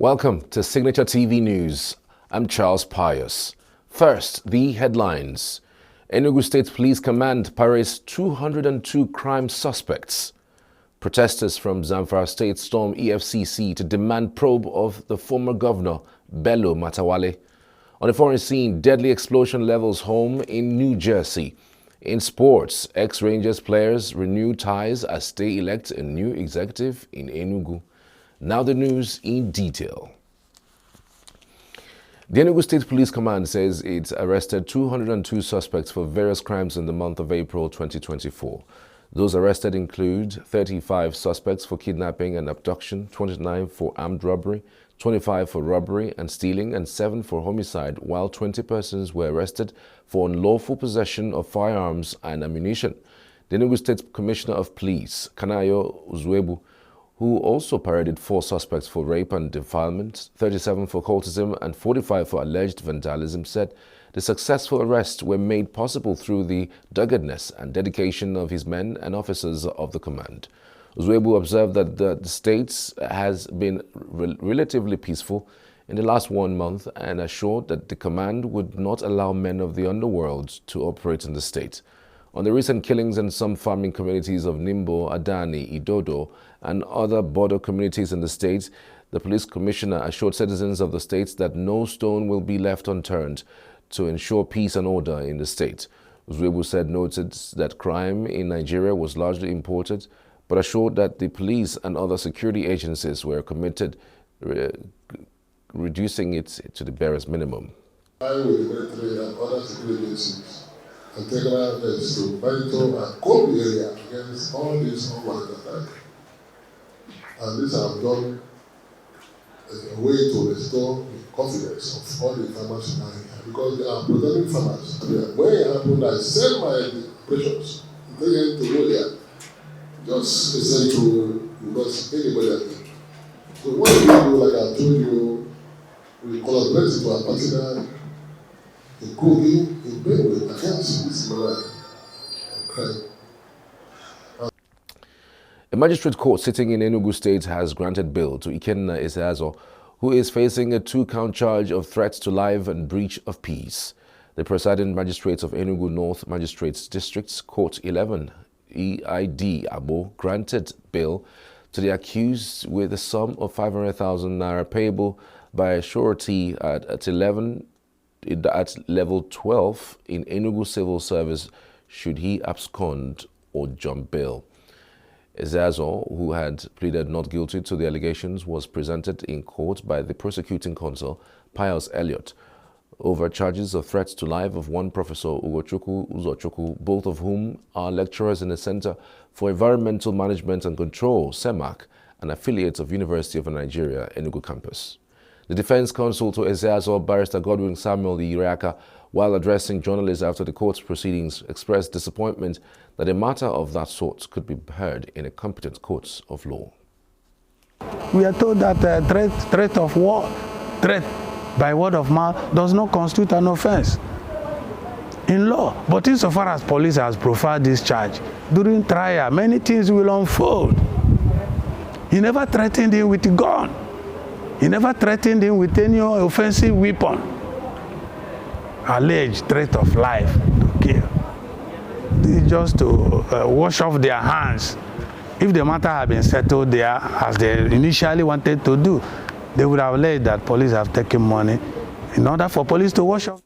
Welcome to Signature TV News. I'm Charles Pius. First, the headlines. Enugu State Police Command parades 202 crime suspects. Protesters from Zamfara State storm EFCC to demand probe of the former governor, Bello Matawale. On the foreign scene, deadly explosion levels home in New Jersey. In sports, ex-Rangers players renew ties as they elect a new executive in Enugu. Now the news in detail. The Enugu State Police Command says it arrested 202 suspects for various crimes in the month of April 2024. Those arrested include 35 suspects for kidnapping and abduction, 29 for armed robbery, 25 for robbery and stealing, and 7 for homicide, while 20 persons were arrested for unlawful possession of firearms and ammunition. The Enugu State Commissioner of Police, Kanayo Uzwebu, who also paraded 4 suspects for rape and defilement, 37 for cultism, and 45 for alleged vandalism, said the successful arrests were made possible through the doggedness and dedication of his men and officers of the command. Uzwebu observed that the state has been relatively peaceful in the last 1 month and assured that the command would not allow men of the underworld to operate in the state. On the recent killings in some farming communities of Nimbo, Adani, Idodo, and other border communities in the state, the police commissioner assured citizens of the state that no stone will be left unturned to ensure peace and order in the state. Uzwebu noted that crime in Nigeria was largely imported, but assured that the police and other security agencies were committed reducing it to the barest minimum. I will military and other security agencies and take measures to monitor and cope the area against all these unwanted attacks. And this I've done as a way to restore the confidence of all the farmers in Nigeria because they are protecting farmers. When it happened, I sent my operations to go there. Just listen to not anybody else. So what we do, like I told you, we collaborate with our partner in Kogi, in Benue, against this murder and crime. A magistrate court sitting in Enugu State has granted bail to Ikenna Ezeazo, who is facing a 2-count charge of threats to life and breach of peace. The presiding magistrate of Enugu North Magistrates District Court 11, EID Abo, granted bail to the accused with a sum of 500,000 naira payable by a surety at level 12 in Enugu Civil Service should he abscond or jump bail. Ezeazo, who had pleaded not guilty to the allegations, was presented in court by the prosecuting counsel, Pius Elliott, over charges of threats to life of one Professor Uzochukwu, both of whom are lecturers in the Center for Environmental Management and Control, CEMAC, an affiliate of University of Nigeria, Enugu campus. The defense counsel to Ezeazo, Barrister Godwin Samuel Iriaka, while addressing journalists after the court's proceedings, expressed disappointment that a matter of that sort could be heard in a competent court of law. We are told that threat of war, threat by word of mouth does not constitute an offense in law. But insofar as police has profiled this charge, during trial, many things will unfold. He never threatened him with a gun. He never threatened him with any offensive weapon. Alleged threat of life to kill. This is just to wash off their hands. If the matter had been settled there as they initially wanted to do, they would have alleged that police have taken money in order for police to wash off.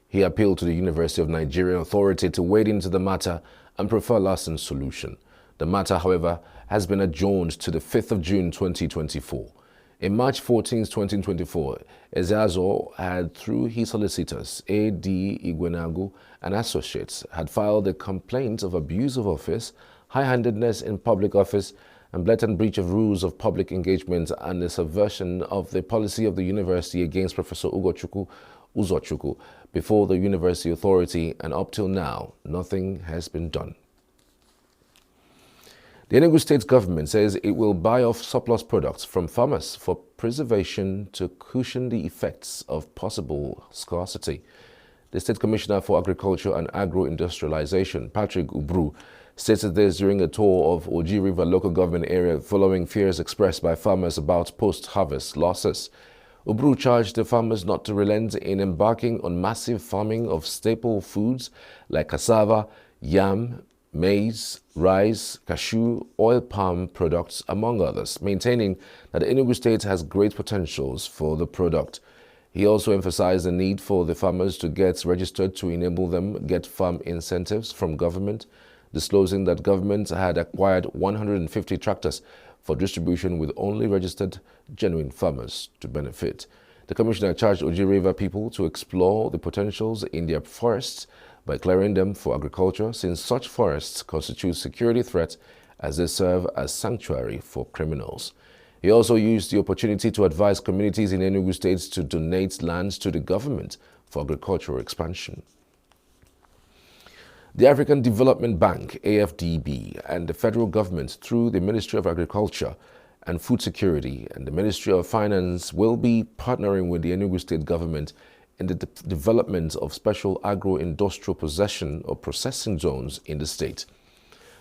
He appealed to the University of Nigeria Authority to wade into the matter and prefer lasting solution. The matter, however, has been adjourned to the 5th of June 2024. In March 14, 2024, Ezeazo had, through his solicitors, A.D. Igwenagu and Associates, had filed a complaint of abuse of office, high-handedness in public office, and blatant breach of rules of public engagement and the subversion of the policy of the university against Professor Uzochukwu before the University Authority, and up till now, nothing has been done. The Enugu State government says it will buy off surplus products from farmers for preservation to cushion the effects of possible scarcity. The State Commissioner for Agriculture and Agro-Industrialization, Patrick Ubru, stated this during a tour of Oji River local government area following fears expressed by farmers about post-harvest losses. Ubru charged the farmers not to relent in embarking on massive farming of staple foods like cassava, yam, maize, rice, cashew, oil palm products, among others, maintaining that Enugu State has great potentials for the product. He also emphasized the need for the farmers to get registered to enable them get farm incentives from government, disclosing that government had acquired 150 tractors for distribution with only registered genuine farmers to benefit. The commissioner charged Oji River people to explore the potentials in their forests by clearing them for agriculture, since such forests constitute security threats as they serve as sanctuary for criminals. He also used the opportunity to advise communities in Enugu State to donate lands to the government for agricultural expansion. The African Development Bank, AFDB, and the federal government through the Ministry of Agriculture and Food Security and the Ministry of Finance will be partnering with the Enugu State government in the development of special agro-industrial possession or processing zones in the state.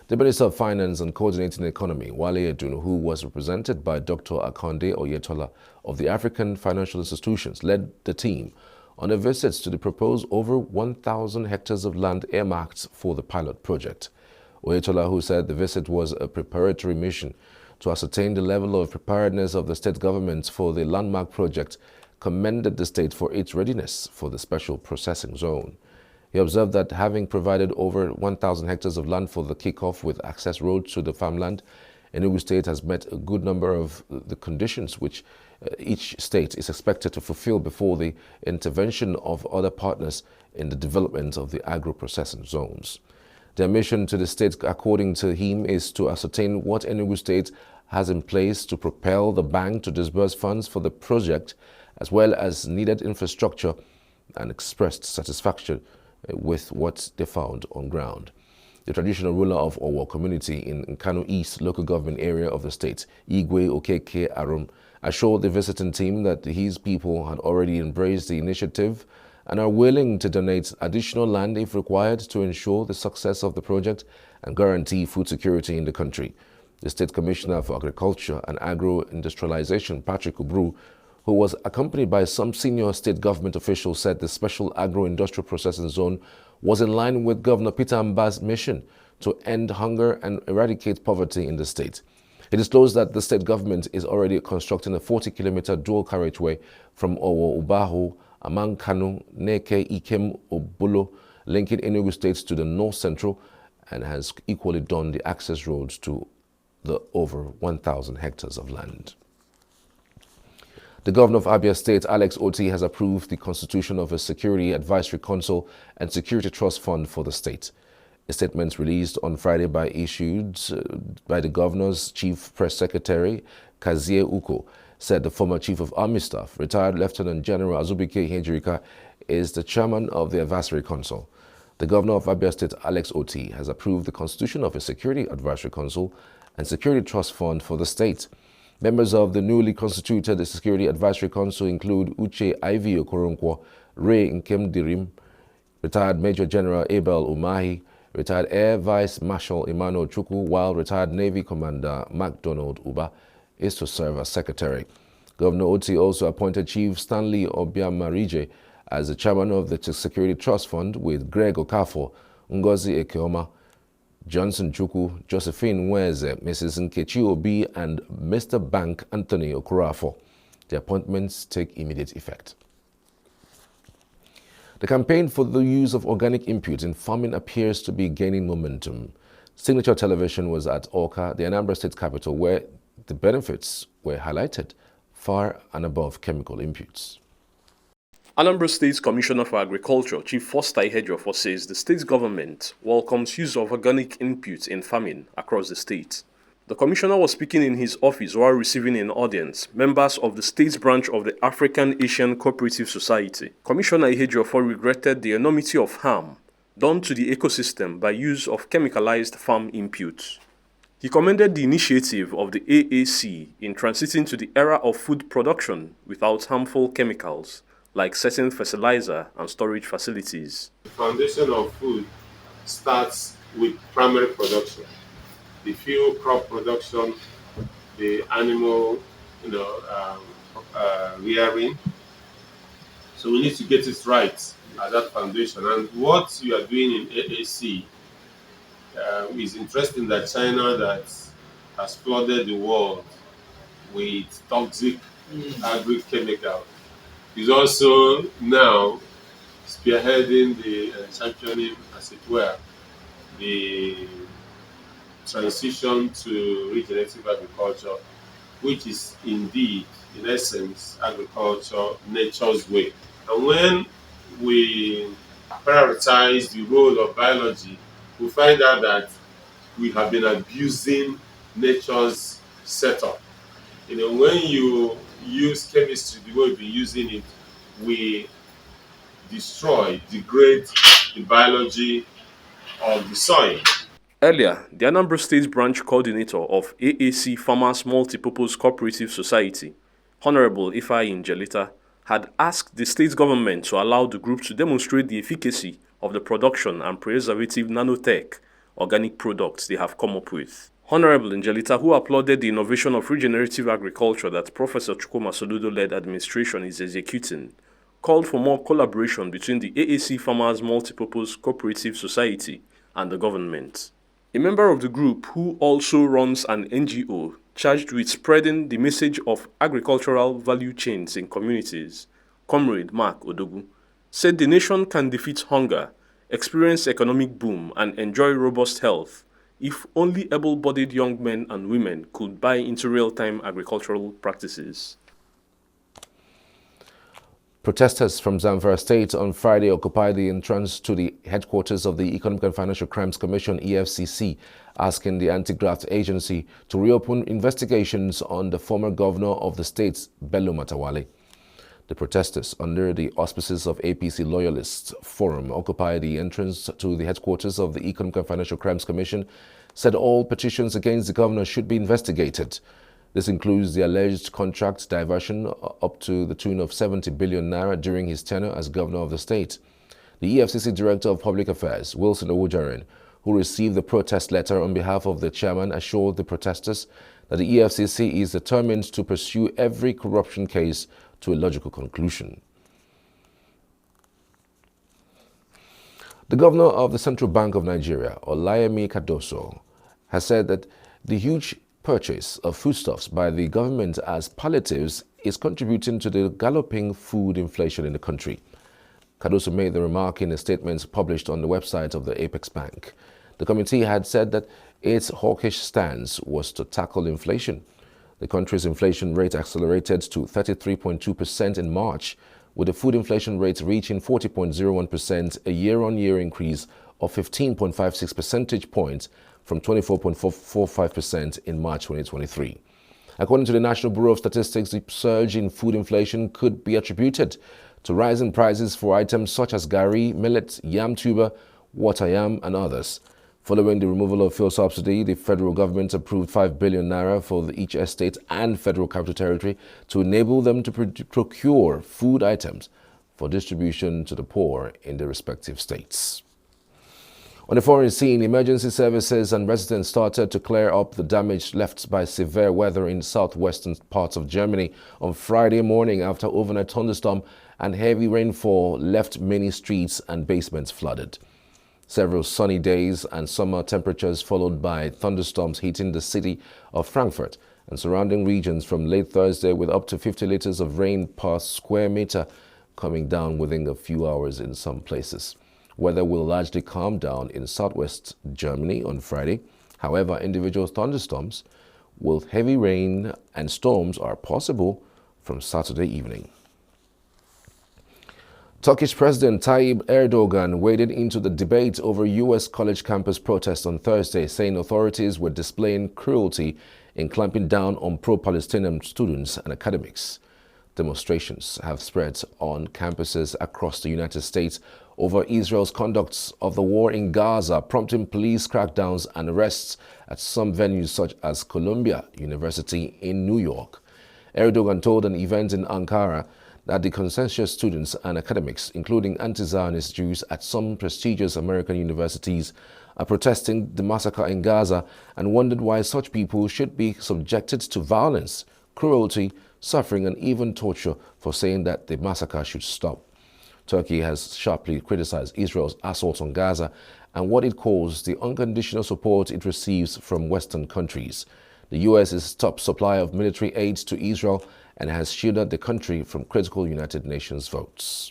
The Minister of Finance and Coordinating Economy, Wale Edun, who was represented by Dr. Akande Oyetola of the African Financial Institutions, led the team on a visit to the proposed over 1,000 hectares of land earmarked for the pilot project. Oyetola, who said the visit was a preparatory mission to ascertain the level of preparedness of the state government for the landmark project, commended the state for its readiness for the special processing zone. He observed that having provided over 1,000 hectares of land for the kickoff with access roads to the farmland, Enugu State has met a good number of the conditions which each state is expected to fulfill before the intervention of other partners in the development of the agro-processing zones. Their mission to the state, according to him, is to ascertain what Enugu State has in place to propel the bank to disburse funds for the project, as well as needed infrastructure, and expressed satisfaction with what they found on ground. The traditional ruler of Owo community in Kano East local government area of the state, Igwe Okeke Arum, assured the visiting team that his people had already embraced the initiative and are willing to donate additional land if required to ensure the success of the project and guarantee food security in the country. The State Commissioner for Agriculture and Agro-Industrialization, Patrick Ubru, who was accompanied by some senior state government officials, said the special agro-industrial processing zone was in line with Governor Peter Mba's mission to end hunger and eradicate poverty in the state. He disclosed that the state government is already constructing a 40-kilometer dual carriageway from Owo Ubahu, Amang Kanu, Neke Ikem Obulo, linking Enugu State to the north central, and has equally done the access roads to the over 1,000 hectares of land. The governor of Abia State, Alex Oti, has approved the constitution of a Security Advisory Council and Security Trust Fund for the state. A statement released on Friday issued by the governor's chief press secretary, Kazie Uko, said the former chief of army staff, retired Lieutenant General Azubike Hejirika, is the chairman of the Advisory Council. The governor of Abia State, Alex Oti, has approved the constitution of a Security Advisory Council and Security Trust Fund for the state. Members of the newly constituted Security Advisory Council include Uche Ivy Okoronkwo, Ray Nkemdirim, retired Major General Abel Umahi, retired Air Vice Marshal Emmanuel Chukwu, while retired Navy Commander MacDonald Uba is to serve as secretary. Governor Oti also appointed Chief Stanley Obiamarije as the chairman of the Security Trust Fund, with Greg Okafor, Ngozi Ekeoma, Johnson Chukwu, Josephine Nweze, Mrs. Nkechi Obi, and Mr. Bank Anthony Okurafo. The appointments take immediate effect. The campaign for the use of organic inputs in farming appears to be gaining momentum. Signature Television was at Awka, the Anambra State capital, where the benefits were highlighted far and above chemical inputs. Anambra State's Commissioner for Agriculture, Chief Foster Ihediofor, says the state government welcomes use of organic inputs in farming across the state. The commissioner was speaking in his office while receiving in audience members of the state's branch of the African Asian Cooperative Society. Commissioner Ihediofor regretted the enormity of harm done to the ecosystem by use of chemicalized farm inputs. He commended the initiative of the AAC in transiting to the era of food production without harmful chemicals, like certain fertilizer and storage facilities. The foundation of food starts with primary production, the fuel crop production, the animal, rearing. So we need to get it right at that foundation. And what you are doing in AAC is interesting, that China that has flooded the world with toxic agri-chemical is also now spearheading the championing, as it were, the transition to regenerative agriculture, which is indeed, in essence, agriculture, nature's way. And when we prioritize the role of biology, we find out that we have been abusing nature's setup. When you use chemistry the way we've been using it, we degrade the biology of the soil. Earlier, the Anambra State Branch Coordinator of AAC Farmers Multipurpose Cooperative Society, Honorable Ifeanyi Njelita, had asked the state government to allow the group to demonstrate the efficacy of the production and preservative nanotech organic products they have come up with. Honorable Njelita, who applauded the innovation of regenerative agriculture that Professor Chukwuma Soludo-led administration is executing, called for more collaboration between the AAC Farmers Multipurpose Cooperative Society and the government. A member of the group, who also runs an NGO charged with spreading the message of agricultural value chains in communities, Comrade Mark Odogu, said the nation can defeat hunger, experience economic boom, and enjoy robust health if only able-bodied young men and women could buy into real-time agricultural practices. Protesters from Zamfara State on Friday occupied the entrance to the headquarters of the Economic and Financial Crimes Commission, EFCC, asking the anti-graft agency to reopen investigations on the former governor of the state, Bello Matawalle. The protesters, under the auspices of APC Loyalists Forum, occupied the entrance to the headquarters of the Economic and Financial Crimes Commission, said all petitions against the governor should be investigated. This includes the alleged contract diversion up to the tune of 70 billion naira during his tenure as governor of the state. The EFCC Director of Public Affairs, Wilson Owojaren, who received the protest letter on behalf of the chairman, assured the protesters that the EFCC is determined to pursue every corruption case to a logical conclusion. The governor of the Central Bank of Nigeria, Olayemi Cardoso, has said that the huge purchase of foodstuffs by the government as palliatives is contributing to the galloping food inflation in the country. Cardoso made the remark in a statement published on the website of the Apex Bank. The committee had said that its hawkish stance was to tackle inflation. The country's inflation rate accelerated to 33.2% in March, with the food inflation rate reaching 40.01%, a year-on-year increase of 15.56 percentage points from 24.45% in March 2023. According to the National Bureau of Statistics, the surge in food inflation could be attributed to rising prices for items such as garri, millet, yam tuber, water yam, and others. Following the removal of fuel subsidy, the federal government approved 5 billion naira for each estate and federal capital territory to enable them to procure food items for distribution to the poor in the respective states. On the foreign scene, emergency services and residents started to clear up the damage left by severe weather in southwestern parts of Germany on Friday morning after overnight thunderstorm and heavy rainfall left many streets and basements flooded. Several sunny days and summer temperatures followed by thunderstorms hitting the city of Frankfurt and surrounding regions from late Thursday, with up to 50 liters of rain per square meter coming down within a few hours in some places. Weather will largely calm down in southwest Germany on Friday. However, individual thunderstorms with heavy rain and storms are possible from Saturday evening. Turkish President Tayyip Erdogan waded into the debate over U.S. college campus protests on Thursday, saying authorities were displaying cruelty in clamping down on pro-Palestinian students and academics. Demonstrations have spread on campuses across the United States over Israel's conduct of the war in Gaza, prompting police crackdowns and arrests at some venues such as Columbia University in New York. Erdogan told an event in Ankara that the conscientious students and academics, including anti-Zionist Jews at some prestigious American universities, are protesting the massacre in Gaza and wondered why such people should be subjected to violence, cruelty, suffering, and even torture for saying that the massacre should stop. Turkey has sharply criticized Israel's assault on Gaza and what it calls the unconditional support it receives from Western countries. The U.S. is top supplier of military aid to Israel and has shielded the country from critical United Nations votes.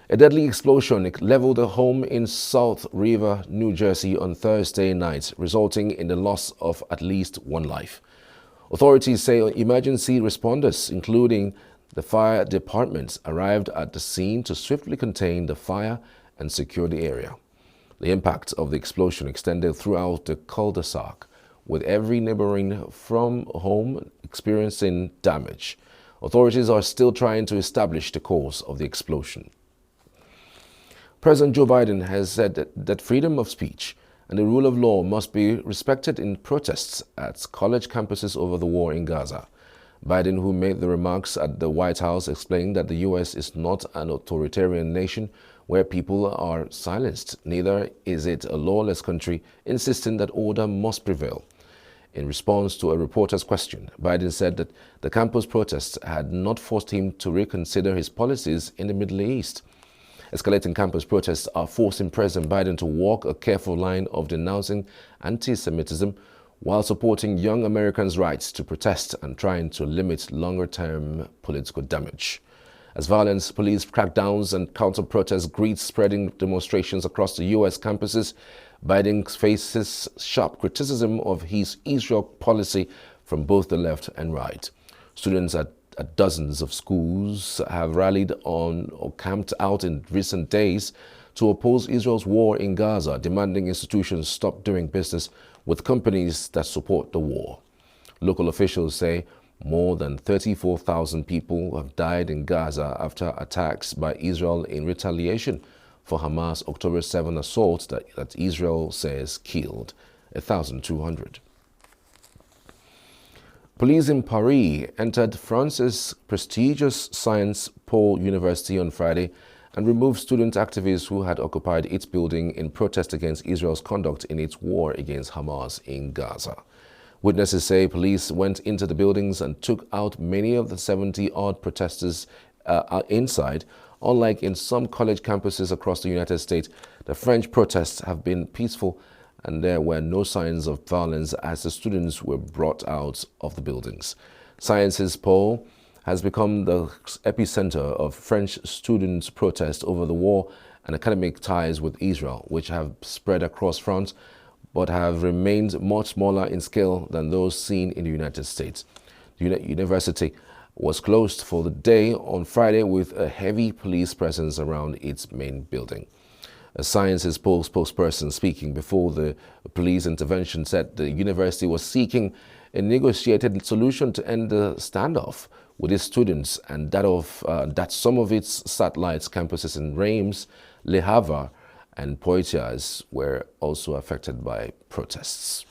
A deadly explosion leveled a home in South River, New Jersey on Thursday night, resulting in the loss of at least one life. Authorities say emergency responders, including the fire department, arrived at the scene to swiftly contain the fire and secure the area. The impact of the explosion extended throughout the cul-de-sac, with every neighboring home experiencing damage. Authorities are still trying to establish the cause of the explosion. President Joe Biden has said that freedom of speech and the rule of law must be respected in protests at college campuses over the war in Gaza. Biden, who made the remarks at the White House, explained that the U.S. is not an authoritarian nation where people are silenced. Neither is it a lawless country, insisting that order must prevail. In response to a reporter's question, Biden said that the campus protests had not forced him to reconsider his policies in the Middle East. Escalating campus protests are forcing President Biden to walk a careful line of denouncing anti-Semitism while supporting young Americans' rights to protest and trying to limit longer-term political damage. As violence, police crackdowns, and counter-protests greet spreading demonstrations across the U.S. campuses, Biden faces sharp criticism of his Israel policy from both the left and right. Students at dozens of schools have rallied on or camped out in recent days to oppose Israel's war in Gaza, demanding institutions stop doing business with companies that support the war. Local officials say more than 34,000 people have died in Gaza after attacks by Israel in retaliation for Hamas' October 7 assault that Israel says killed 1,200. Police in Paris entered France's prestigious science pole university on Friday and removed student activists who had occupied its building in protest against Israel's conduct in its war against Hamas in Gaza. Witnesses say police went into the buildings and took out many of the 70-odd protesters inside. Unlike in some college campuses across the United States, the French protests have been peaceful and there were no signs of violence as the students were brought out of the buildings. Sciences Po has become the epicenter of French students' protests over the war and academic ties with Israel, which have spread across France but have remained much smaller in scale than those seen in the United States. The university was closed for the day on Friday with a heavy police presence around its main building. A Sciences Po spokesperson speaking before the police intervention said the university was seeking a negotiated solution to end the standoff with its students and that some of its satellite campuses in Reims, Le Havre, and Poitiers were also affected by protests.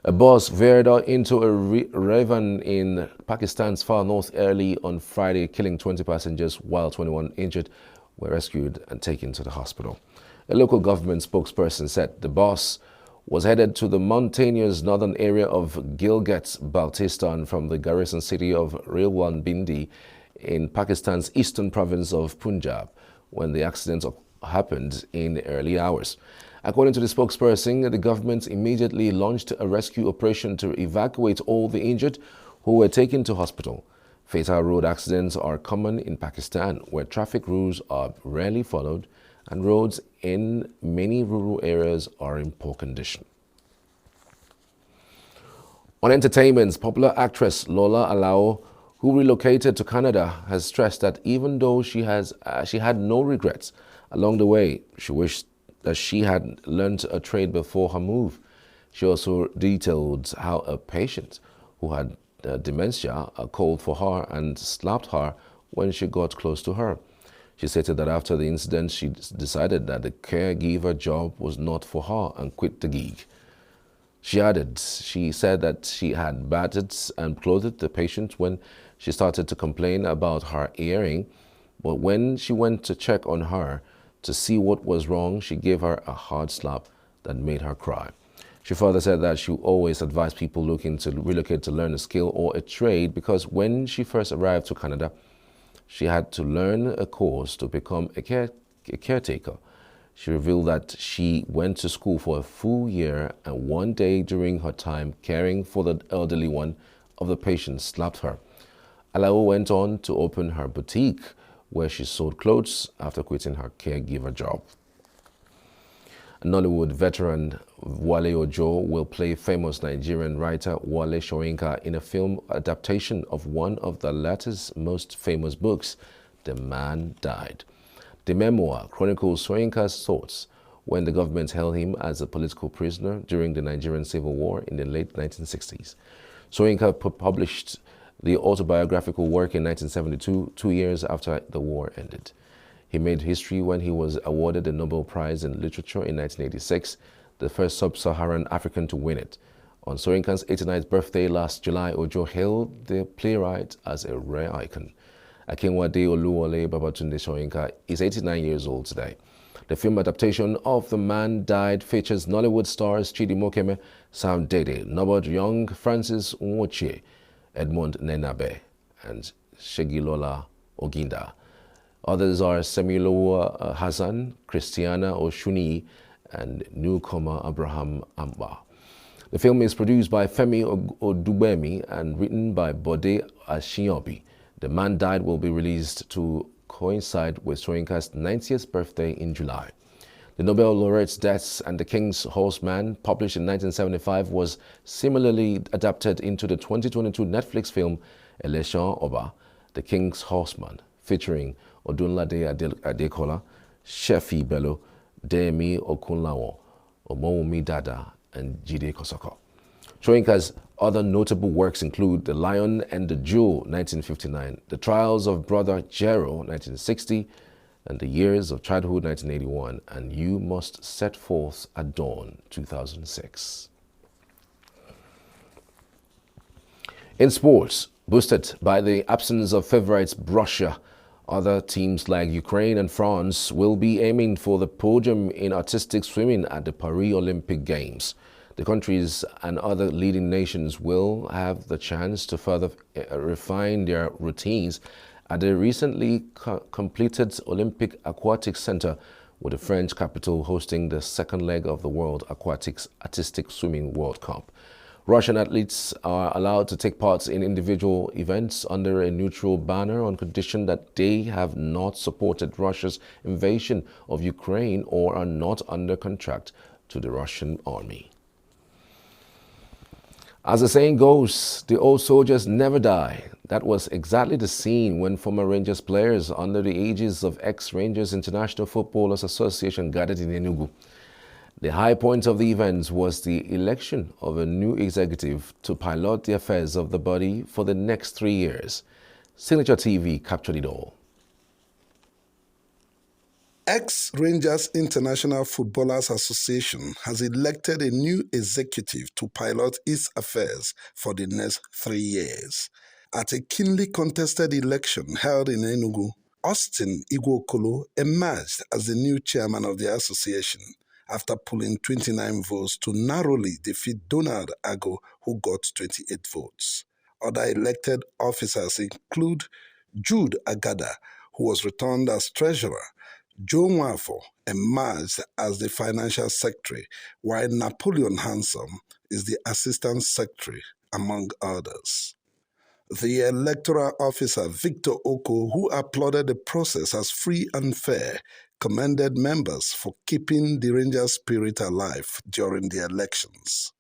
A bus veered into a ravine in Pakistan's far north early on Friday, killing 20 passengers while 21 injured were rescued and taken to the hospital. A local government spokesperson said the bus was headed to the mountainous northern area of Gilgit-Baltistan from the garrison city of Rawalpindi in Pakistan's eastern province of Punjab when the accident happened in the early hours. According to the spokesperson, the government immediately launched a rescue operation to evacuate all the injured who were taken to hospital. Fatal road accidents are common in Pakistan, where traffic rules are rarely followed and roads in many rural areas are in poor condition. On entertainment, popular actress Lola Alao, who relocated to Canada, has stressed that even though she had no regrets along the way, she wished that she had learned a trade before her move. She also detailed how a patient who had dementia called for her and slapped her when she got close to her. She stated that after the incident, she decided that the caregiver job was not for her and quit the gig. She said that she had battered and clothed the patient when She started to complain about her hearing, but when she went to check on her to see what was wrong, she gave her a hard slap that made her cry. She further said that she always advised people looking to relocate to learn a skill or a trade because when she first arrived to Canada, she had to learn a course to become a caretaker. She revealed that she went to school for a full year and one day during her time caring for the elderly one of the patients slapped her. Alao went on to open her boutique where she sold clothes after quitting her caregiver job. Nollywood veteran Wale Ojo will play famous Nigerian writer Wale Soyinka in a film adaptation of one of the latter's most famous books, The Man Died. The memoir chronicles Soyinka's thoughts when the government held him as a political prisoner during the Nigerian Civil War in the late 1960s. Soyinka published the autobiographical work in 1972, 2 years after the war ended. He made history when he was awarded the Nobel Prize in Literature in 1986, the first sub-Saharan African to win it. On Soyinka's 89th birthday last July, Ojo hailed the playwright as a rare icon. Akinwade Oluwole Babatunde Soyinka is 89 years old today. The film adaptation of The Man Died features Nollywood stars Chidi Mokeme, Sam Dede, Norbert Young, Francis Nwochie, Edmond Nenabe, and Shegilola Oginda. Others are Semilola Hassan, Christiana Oshuni, and newcomer Abraham Amba. The film is produced by Femi Odubemi and written by Bode Ashinyobi. The Man Died will be released to coincide with Soyinka's 90th birthday in July. The Nobel laureate's deaths and The King's Horseman, published in 1975, was similarly adapted into the 2022 Netflix film Election Oba, The King's Horseman, featuring Odunlade Adekola, Shefi Bello, Demi Okunlawo, Omoumi Dada, and Jide Kosoko. Soyinka's other notable works include The Lion and the Jewel, 1959, The Trials of Brother Jero, 1960, and The Years of Childhood, 1981, and You Must Set Forth at Dawn, 2006. In sports, boosted by the absence of favourites Russia, other teams like Ukraine and France will be aiming for the podium in artistic swimming at the Paris Olympic Games. The countries and other leading nations will have the chance to further refine their routines at the recently completed Olympic Aquatics Center, with the French capital hosting the second leg of the World Aquatics Artistic Swimming World Cup. Russian athletes are allowed to take part in individual events under a neutral banner on condition that they have not supported Russia's invasion of Ukraine or are not under contract to the Russian army. As the saying goes, the old soldiers never die. That was exactly the scene when former Rangers players under the aegis of ex-Rangers International Footballers Association gathered in Enugu. The high point of the event was the election of a new executive to pilot the affairs of the body for the next 3 years. Signaturetv captured it all. Ex-Rangers International Footballers Association has elected a new executive to pilot its affairs for the next 3 years. At a keenly contested election held in Enugu, Austin Igwokolo emerged as the new chairman of the association after pulling 29 votes to narrowly defeat Donald Ago, who got 28 votes. Other elected officers include Jude Agada, who was returned as treasurer. Joe Nwafo emerged as the financial secretary, while Napoleon Handsome is the assistant secretary, among others. The electoral officer, Victor Oko, who applauded the process as free and fair, commended members for keeping the Rangers spirit alive during the elections.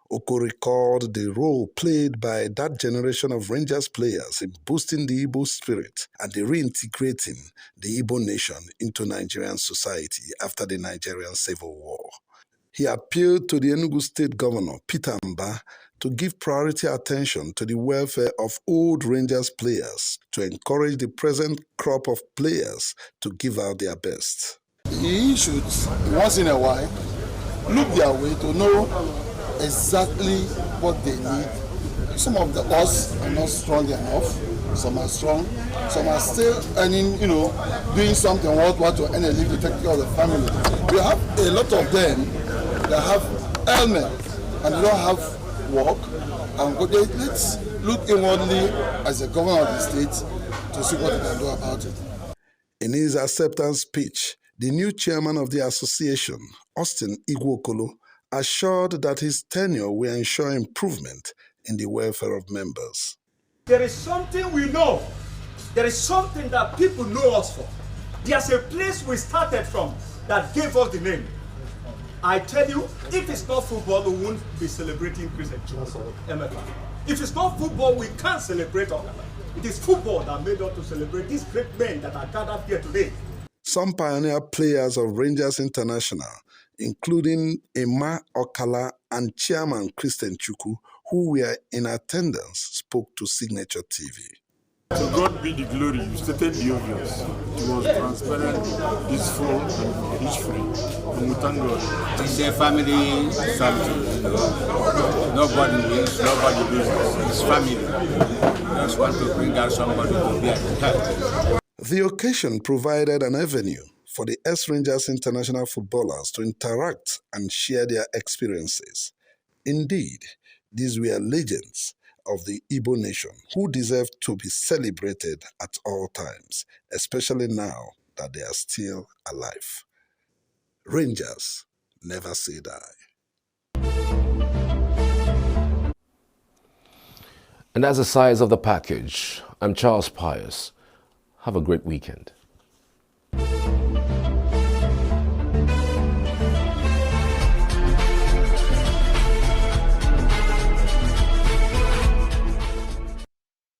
Oko recalled the role played by that generation of Rangers players in boosting the Igbo spirit and the reintegrating the Igbo nation into Nigerian society after the Nigerian Civil War. He appealed to the Enugu State Governor, Peter Mba, to give priority attention to the welfare of old Rangers players to encourage the present crop of players to give out their best. He should, once in a while, look their way to know exactly what they need. Some of us are not strong enough. some are strong, some are still earning, doing something worthwhile to earn a living, to take care of the family. We have a lot of them that have ailments and they don't have work. And let's look inwardly as the governor of the state to see what we can do about it. In his acceptance speech, the new chairman of the association, Austin Igwokolo, assured that his tenure will ensure improvement in the welfare of members. There is something we know. There is something that people know us for. There's a place we started from that gave us the name. I tell you, if it's not football, we won't be celebrating Christian MFA. If it's not football, we can't celebrate all. It is football that made us to celebrate these great men that are gathered here today. Some pioneer players of Rangers International, including Emma Okala and Chairman Christian Chukwu, who were in attendance, spoke to Signature TV. To God be the glory. You stated the obvious. It was transparent, peaceful, and peace-free. And we thank God. It's a family something. Nobody wins, nobody loses. It's family. Just want to bring out somebody to be at the head. The occasion provided an avenue for the ex-Rangers International footballers to interact and share their experiences. Indeed, these were legends of the Igbo nation who deserve to be celebrated at all times, especially now that they are still alive. Rangers never say die. And that's the size of the package. I'm Charles Pius. Have a great weekend.